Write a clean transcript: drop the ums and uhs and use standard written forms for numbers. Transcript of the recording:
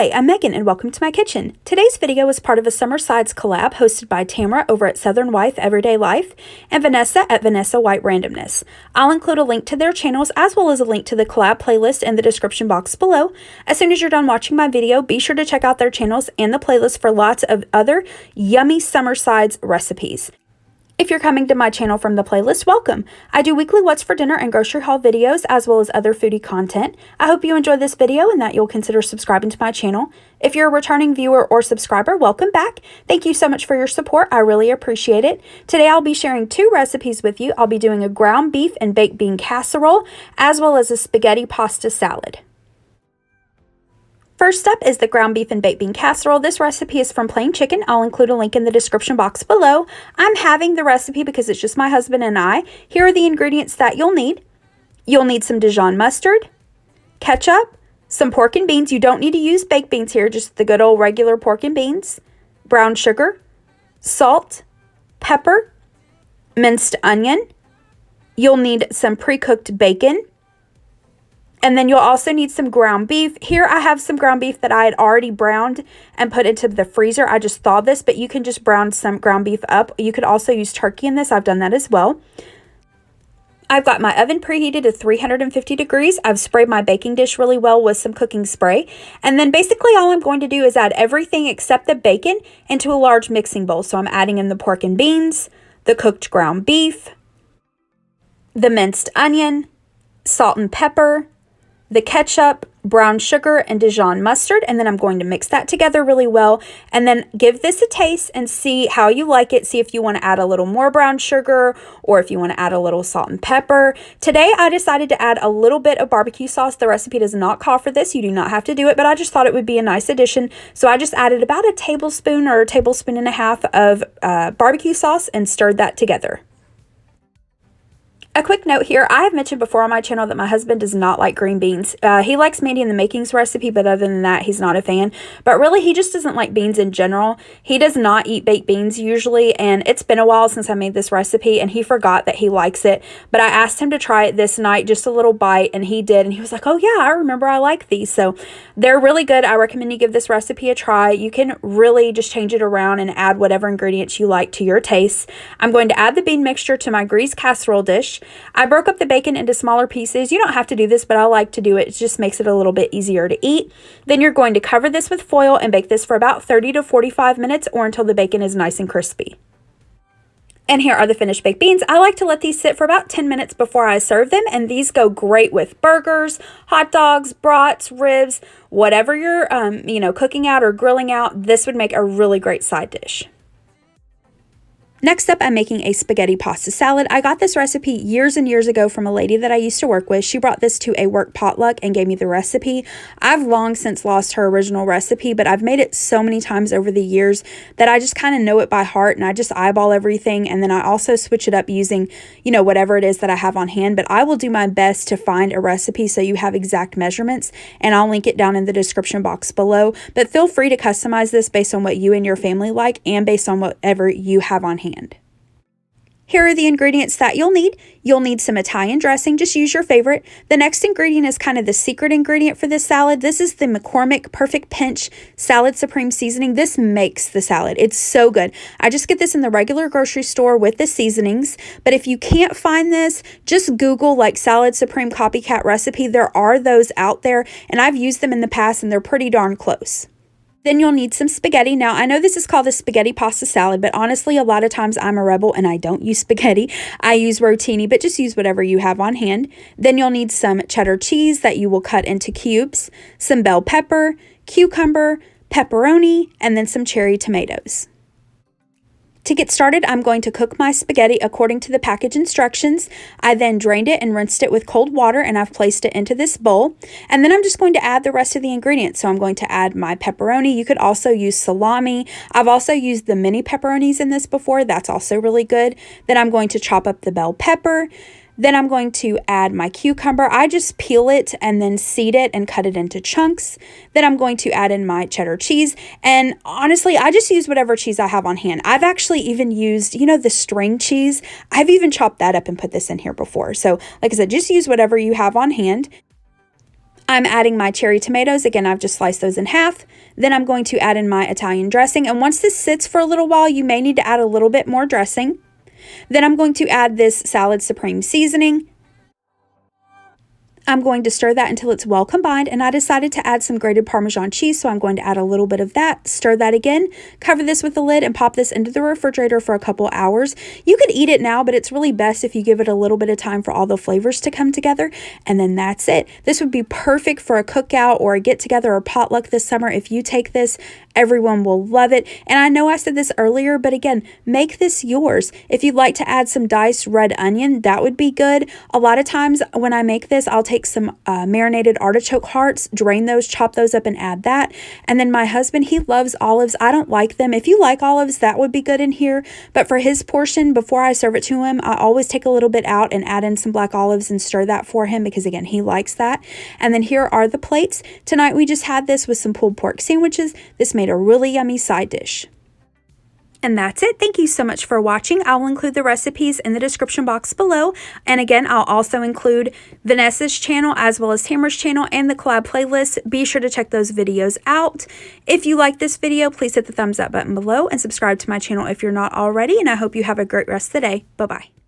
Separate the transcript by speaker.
Speaker 1: Hi, I'm Megan and welcome to my kitchen. Today's video is part of a Summer Sides collab hosted by Tamara over at Southern Wife Everyday Life and Vanessa at Vanessa White Randomness. I'll include a link to their channels as well as a link to the collab playlist in the description box below. As soon as you're done watching my video, be sure to check out their channels and the playlist for lots of other yummy Summer Sides recipes. If you're coming to my channel from the playlist, welcome. I do weekly what's for dinner and grocery haul videos as well as other foodie content. I hope you enjoyed this video and that you'll consider subscribing to my channel. If you're a returning viewer or subscriber, welcome back. Thank you so much for your support. I really appreciate it. Today I'll be sharing two recipes with you. I'll be doing a ground beef and baked bean casserole as well as a spaghetti pasta salad. First up is the ground beef and baked bean casserole. This recipe is from Plain Chicken. I'll include a link in the description box below. I'm having the recipe because it's just my husband and I. Here are the ingredients that you'll need. You'll need some Dijon mustard, ketchup, some pork and beans. You don't need to use baked beans here, just the good old regular pork and beans, brown sugar, salt, pepper, minced onion. You'll need some pre-cooked bacon. And then you'll also need some ground beef. Here I have some ground beef that I had already browned and put into the freezer. I just thawed this, but you can just brown some ground beef up. You could also use turkey in this. I've done that as well. I've got my oven preheated to 350 degrees. I've sprayed my baking dish really well with some cooking spray. And then basically all I'm going to do is add everything except the bacon into a large mixing bowl. So I'm adding in the pork and beans, the cooked ground beef, the minced onion, salt and pepper, the ketchup, brown sugar, and Dijon mustard, and then I'm going to mix that together really well and then give this a taste and see how you like it. See if you want to add a little more brown sugar or if you want to add a little salt and pepper. Today I decided to add a little bit of barbecue sauce. The recipe does not call for this. You do not have to do it, but I just thought it would be a nice addition. So I just added about a tablespoon or a tablespoon and a half of barbecue sauce and stirred that together. A quick note here, I have mentioned before on my channel that my husband does not like green beans. He likes Mandy in the Makings recipe, but other than that, he's not a fan. But really, he just doesn't like beans in general. He does not eat baked beans usually, and it's been a while since I made this recipe, and he forgot that he likes it. But I asked him to try it this night, just a little bite, and he did, and he was like, oh yeah, I remember I like these. So they're really good. I recommend you give this recipe a try. You can really just change it around and add whatever ingredients you like to your taste. I'm going to add the bean mixture to my greased casserole dish. I broke up the bacon into smaller pieces. You don't have to do this, but I like to do it. It just makes it a little bit easier to eat. Then you're going to cover this with foil and bake this for about 30 to 45 minutes or until the bacon is nice and crispy. And here are the finished baked beans. I like to let these sit for about 10 minutes before I serve them, and these go great with burgers, hot dogs, brats, ribs, whatever you're cooking out or grilling out. This would make a really great side dish. Next up, I'm making a spaghetti pasta salad. I got this recipe years and years ago from a lady that I used to work with. She brought this to a work potluck and gave me the recipe. I've long since lost her original recipe, but I've made it so many times over the years that I just kind of know it by heart and I just eyeball everything. And then I also switch it up using, whatever it is that I have on hand. But I will do my best to find a recipe so you have exact measurements, and I'll link it down in the description box below. But feel free to customize this based on what you and your family like and based on whatever you have on hand. Here are the ingredients that you'll need. You'll need some Italian dressing. Just use your favorite. The next ingredient is kind of the secret ingredient for this salad. This is the McCormick Perfect Pinch Salad Supreme Seasoning. This makes the salad. It's so good. I just get this in the regular grocery store with the seasonings. But if you can't find this, just Google like Salad Supreme Copycat Recipe. There are those out there, and I've used them in the past, and they're pretty darn close. Then you'll need some spaghetti. Now, I know this is called a spaghetti pasta salad, but honestly, a lot of times I'm a rebel and I don't use spaghetti. I use rotini, but just use whatever you have on hand. Then you'll need some cheddar cheese that you will cut into cubes, some bell pepper, cucumber, pepperoni, and then some cherry tomatoes. To get started, I'm going to cook my spaghetti according to the package instructions. I then drained it and rinsed it with cold water, and I've placed it into this bowl. And then I'm just going to add the rest of the ingredients. So I'm going to add my pepperoni. You could also use salami. I've also used the mini pepperonis in this before. That's also really good. Then I'm going to chop up the bell pepper. Then I'm going to add my cucumber. I just peel it and then seed it and cut it into chunks. Then I'm going to add in my cheddar cheese. And honestly, I just use whatever cheese I have on hand. I've actually even used, the string cheese. I've even chopped that up and put this in here before. So like I said, just use whatever you have on hand. I'm adding my cherry tomatoes. Again, I've just sliced those in half. Then I'm going to add in my Italian dressing. And once this sits for a little while, you may need to add a little bit more dressing. Then I'm going to add this Salad Supreme seasoning. I'm going to stir that until it's well combined, and I decided to add some grated Parmesan cheese, so I'm going to add a little bit of that, stir that again, cover this with the lid, and pop this into the refrigerator for a couple hours. You could eat it now, but it's really best if you give it a little bit of time for all the flavors to come together, and then that's it. This would be perfect for a cookout or a get-together or potluck this summer. If you take this, everyone will love it. And I know I said this earlier, but again, make this yours. If you'd like to add some diced red onion, that would be good. A lot of times when I make this, I'll take some marinated artichoke hearts, drain those, chop those up, and add that. And then my husband, he loves olives. I don't like them. If you like olives, that would be good in here. But for his portion, before I serve it to him, I always take a little bit out and add in some black olives and stir that for him because, again, he likes that. And then here are the plates. Tonight, we just had this with some pulled pork sandwiches. This made a really yummy side dish. And that's it. Thank you so much for watching. I will include the recipes in the description box below. And again, I'll also include Vanessa's channel as well as Tamara's channel and the collab playlist. Be sure to check those videos out. If you like this video, please hit the thumbs up button below and subscribe to my channel if you're not already. And I hope you have a great rest of the day. Bye-bye.